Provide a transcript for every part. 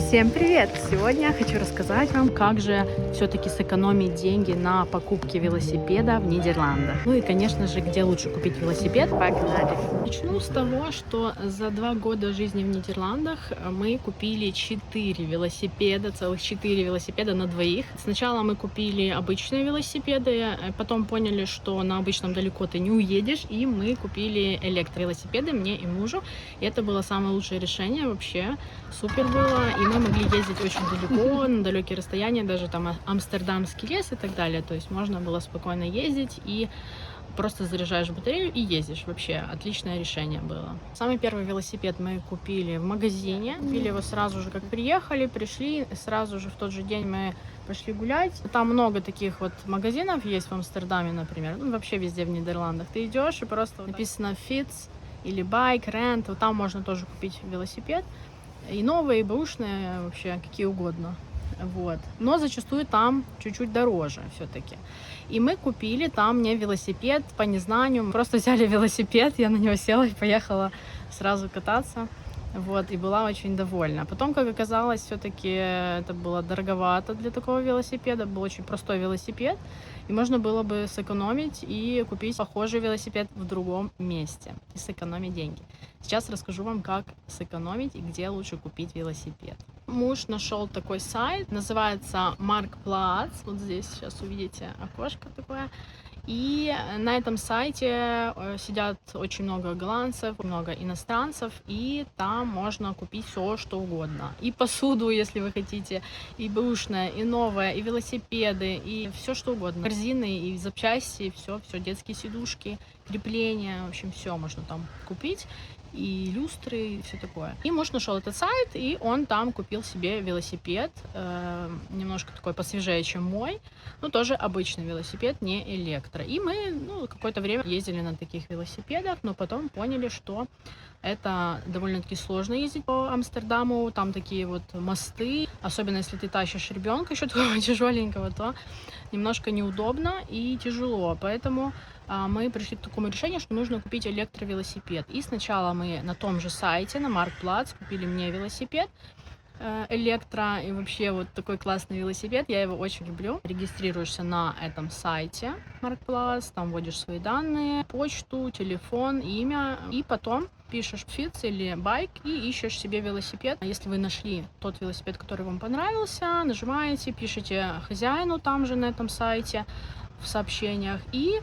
Всем привет! Сегодня хочу рассказать вам, как же все-таки сэкономить деньги на покупке велосипеда в Нидерландах. Ну и, конечно же, где лучше купить велосипед. Погнали! Начну с того, что за 2 года жизни в Нидерландах мы купили 4 велосипеда, целых 4 велосипеда на двоих. Сначала мы купили обычные велосипеды, потом поняли, что на обычном далеко ты не уедешь, и мы купили электровелосипеды мне и мужу. И это было самое лучшее решение вообще. Супер было, и мы могли ездить очень далеко, на далекие расстояния, даже там Амстердамский лес и так далее. То есть можно было спокойно ездить и просто заряжаешь батарею и ездишь. Вообще отличное решение было. Самый первый велосипед мы купили в магазине. Купили его сразу же, как приехали, пришли. Сразу же в тот же день мы пошли гулять. Там много таких вот магазинов есть в Амстердаме, например. Ну, вообще везде в Нидерландах. Ты идешь и просто написано Fits или Bike, Rent. Вот там можно тоже купить велосипед. И новые, и бэушные, вообще какие угодно. Вот. Но зачастую там чуть-чуть дороже все-таки. И мы купили там мне велосипед по незнанию. Просто взяли велосипед, я на него села и поехала сразу кататься. Вот, и была очень довольна. Потом, как оказалось, все-таки это было дороговато для такого велосипеда. Был очень простой велосипед. И можно было бы сэкономить и купить похожий велосипед в другом месте. И сэкономить деньги. Сейчас расскажу вам, как сэкономить и где лучше купить велосипед. Муж нашел такой сайт, называется Marktplatz. Вот здесь сейчас увидите окошко такое. И на этом сайте сидят очень много голландцев, много иностранцев, и там можно купить все, что угодно. И посуду, если вы хотите, и бэушное, и новое, и велосипеды, и все, что угодно. Корзины, и запчасти, все, детские сидушки, крепления, в общем, все можно там купить. И люстры, и все такое. И муж нашел этот сайт, и он там купил себе велосипед, немножко такой посвежее, чем мой, но тоже обычный велосипед, не электро. И мы какое-то время ездили на таких велосипедах, но потом поняли, что это довольно-таки сложно ездить по Амстердаму, там такие вот мосты, особенно если ты тащишь ребенка еще такого тяжеленького, то немножко неудобно и тяжело, поэтому мы пришли к такому решению, что нужно купить электровелосипед. И сначала мы на том же сайте, на Marktplatz, купили мне велосипед электро, и вообще вот такой классный велосипед, я его очень люблю. Регистрируешься на этом сайте Marktplatz, там вводишь свои данные, почту, телефон, имя, и потом пишешь Fits или Bike и ищешь себе велосипед. Если вы нашли тот велосипед, который вам понравился, нажимаете, пишите хозяину там же на этом сайте в сообщениях и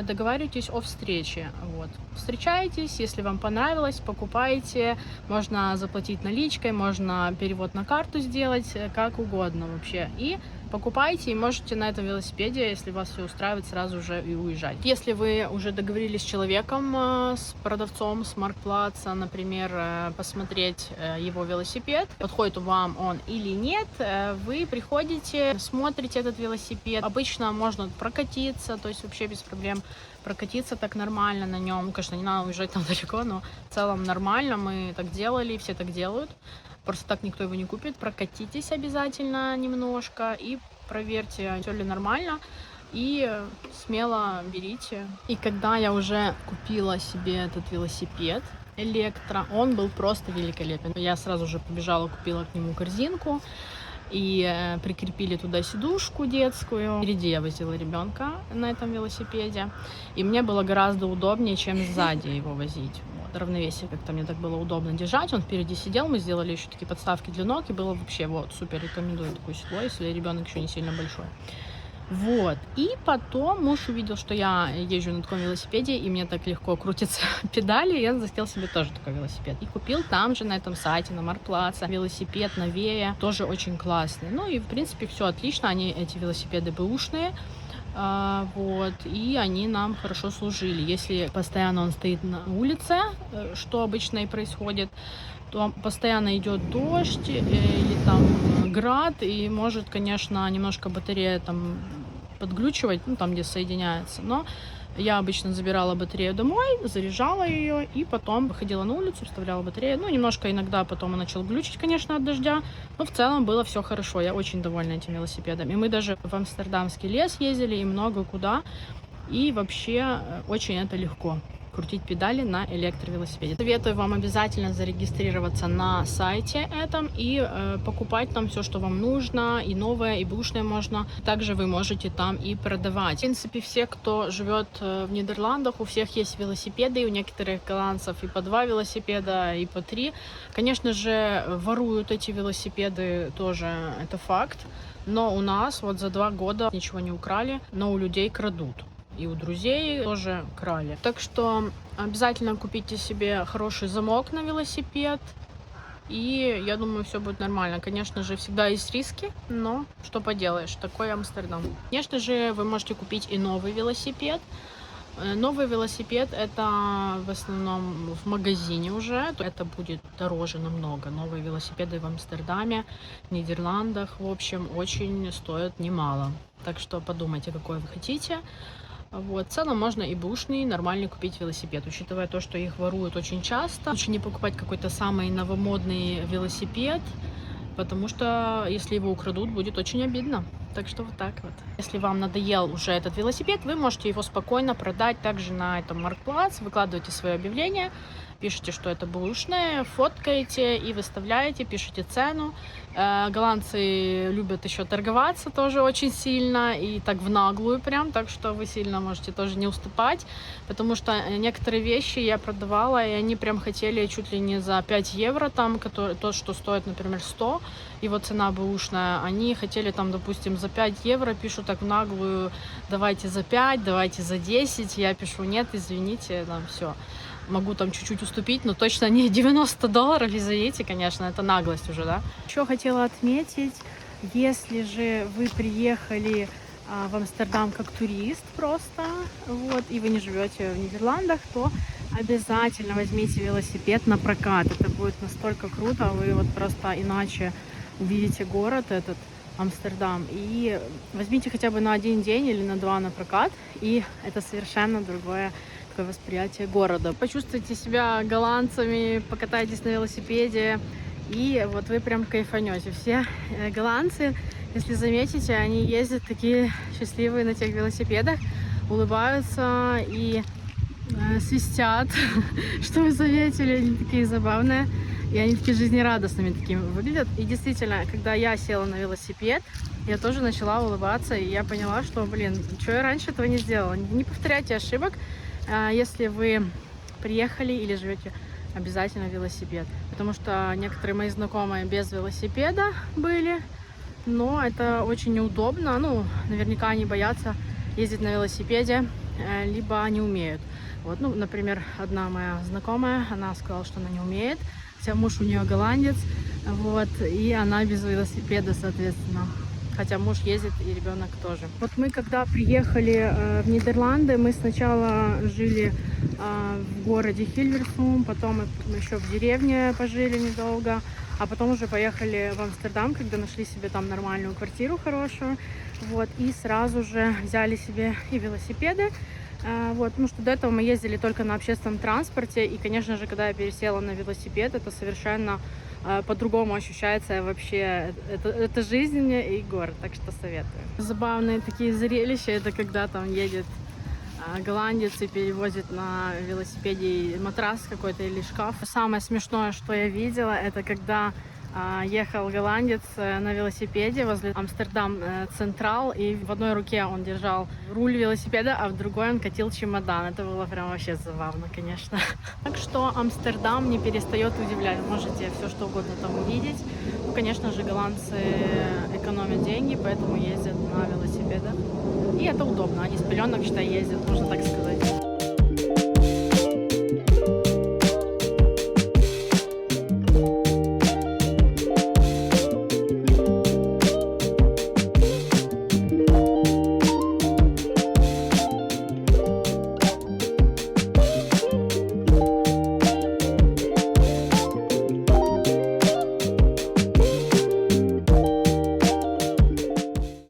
договариваетесь о встрече. Вот. Встречаетесь, если вам понравилось, покупаете, можно заплатить наличкой, можно перевод на карту сделать, как угодно вообще. И покупайте, и можете на этом велосипеде, если вас все устраивает, сразу же и уезжать. Если вы уже договорились с человеком, с продавцом, с Marktplatz, например, посмотреть его велосипед, подходит вам он или нет, вы приходите, смотрите этот велосипед. Обычно можно прокатиться, то есть вообще без проблем прокатиться так нормально на нем. Конечно, не надо уезжать там далеко, но в целом нормально. Мы так делали, все так делают. Просто так никто его не купит. Прокатитесь обязательно немножко и проверьте, все ли нормально. И смело берите. И когда я уже купила себе этот велосипед электро, он был просто великолепен. Я сразу же побежала, купила к нему корзинку. И прикрепили туда сидушку детскую. Впереди я возила ребенка на этом велосипеде. И мне было гораздо удобнее, чем сзади его возить. Вот. Равновесие как-то мне так было удобно держать. Он впереди сидел, мы сделали еще такие подставки для ног. И было вообще супер, рекомендую такое седло, если ребенок еще не сильно большой. Вот. И потом муж увидел, что я езжу на таком велосипеде, и мне так легко крутятся педали, и он захотел себе тоже такой велосипед. И купил там же, на этом сайте, на Marktplatz, велосипед новее, тоже очень классный. Ну и, в принципе, все отлично, эти велосипеды бэушные, вот, и они нам хорошо служили. Если постоянно он стоит на улице, что обычно и происходит, то постоянно идет дождь или там град, и может, конечно, немножко батарея там подглючивать, там, где соединяется. Но я обычно забирала батарею домой, заряжала ее, и потом выходила на улицу, вставляла батарею. Немножко иногда потом он начал глючить, конечно, от дождя, но в целом было все хорошо. Я очень довольна этим велосипедом. И мы даже в Амстердамский лес ездили, и много куда. И вообще очень это легко крутить педали на электровелосипеде. Советую вам обязательно зарегистрироваться на сайте этом и покупать там все, что вам нужно, и новое, и бэушное можно. Также вы можете там и продавать. В принципе, все, кто живет в Нидерландах, у всех есть велосипеды, и у некоторых голландцев и по 2 велосипеда, и по 3. Конечно же, воруют эти велосипеды тоже, это факт. Но у нас вот за 2 года ничего не украли, но у людей крадут. И у друзей тоже крали. Так что обязательно купите себе хороший замок на велосипед. И я думаю, все будет нормально. Конечно же, всегда есть риски, но что поделаешь, такой Амстердам. Конечно же, вы можете купить и новый велосипед. Новый велосипед это в основном в магазине уже. Это будет дороже намного. Новые велосипеды в Амстердаме, в Нидерландах, в общем, очень стоят немало. Так что подумайте, какой вы хотите. Вот. В целом можно и бэушный нормальный купить велосипед, учитывая то, что их воруют очень часто. Лучше не покупать какой-то самый новомодный велосипед, потому что если его украдут, будет очень обидно. Так что вот так вот. Если вам надоел уже этот велосипед, вы можете его спокойно продать также на этом Marktplatz. Выкладываете свое объявление, пишите, что это бэушное, фоткаете и выставляете, пишите цену. Голландцы любят еще торговаться тоже очень сильно и так в наглую прям, так что вы сильно можете тоже не уступать, потому что некоторые вещи я продавала, и они прям хотели чуть ли не за 5 евро, там, то, что стоит, например, 100, его цена бэушная, они хотели там, допустим, за 5 евро, пишут так в наглую, давайте за 5, давайте за 10, я пишу, нет, извините, там все. Могу там чуть-чуть уступить, но точно не $90, извините, конечно, это наглость уже, да. Еще хотела отметить, если же вы приехали в Амстердам как турист просто, вот, и вы не живете в Нидерландах, то обязательно возьмите велосипед на прокат. Это будет настолько круто, вы вот просто иначе увидите город этот, Амстердам, и возьмите хотя бы на 1 день или на 2 на прокат, и это совершенно другое такое восприятие города. Почувствуйте себя голландцами, покатайтесь на велосипеде, и вот вы прям кайфанете. Все голландцы, если заметите, они ездят такие счастливые на тех велосипедах, улыбаются и свистят, что вы заметили, они такие забавные. И они такие жизнерадостными такими выглядят. И действительно, когда я села на велосипед, я тоже начала улыбаться. И я поняла, что, блин, что я раньше этого не сделала. Не повторяйте ошибок. Если вы приехали или живете, обязательно велосипед. Потому что некоторые мои знакомые без велосипеда были. Но это очень неудобно. Ну, наверняка они боятся ездить на велосипеде, либо не умеют. Вот, ну, например, одна моя знакомая, она сказала, что она не умеет. Хотя муж у нее голландец, вот, и она без велосипеда, соответственно. Хотя муж ездит и ребенок тоже. Вот мы когда приехали в Нидерланды, мы сначала жили в городе Хильверсум, потом мы еще в деревне пожили недолго, а потом уже поехали в Амстердам, когда нашли себе там нормальную квартиру хорошую, вот, и сразу же взяли себе и велосипеды. Вот, потому что до этого мы ездили только на общественном транспорте, и, конечно же, когда я пересела на велосипед, это совершенно по-другому ощущается вообще, это жизнь и город, так что советую. Забавные такие зрелища, это когда там едет голландец и перевозит на велосипеде матрас какой-то или шкаф. Самое смешное, что я видела, это когда ехал голландец на велосипеде возле Амстердам Централ, и в одной руке он держал руль велосипеда, а в другой он катил чемодан. Это было прям вообще забавно, конечно. Так что Амстердам не перестает удивлять. Можете все что угодно там увидеть. Ну, конечно же, голландцы экономят деньги, поэтому ездят на велосипедах. И это удобно. Они с пеленок, считай, ездят, можно так сказать.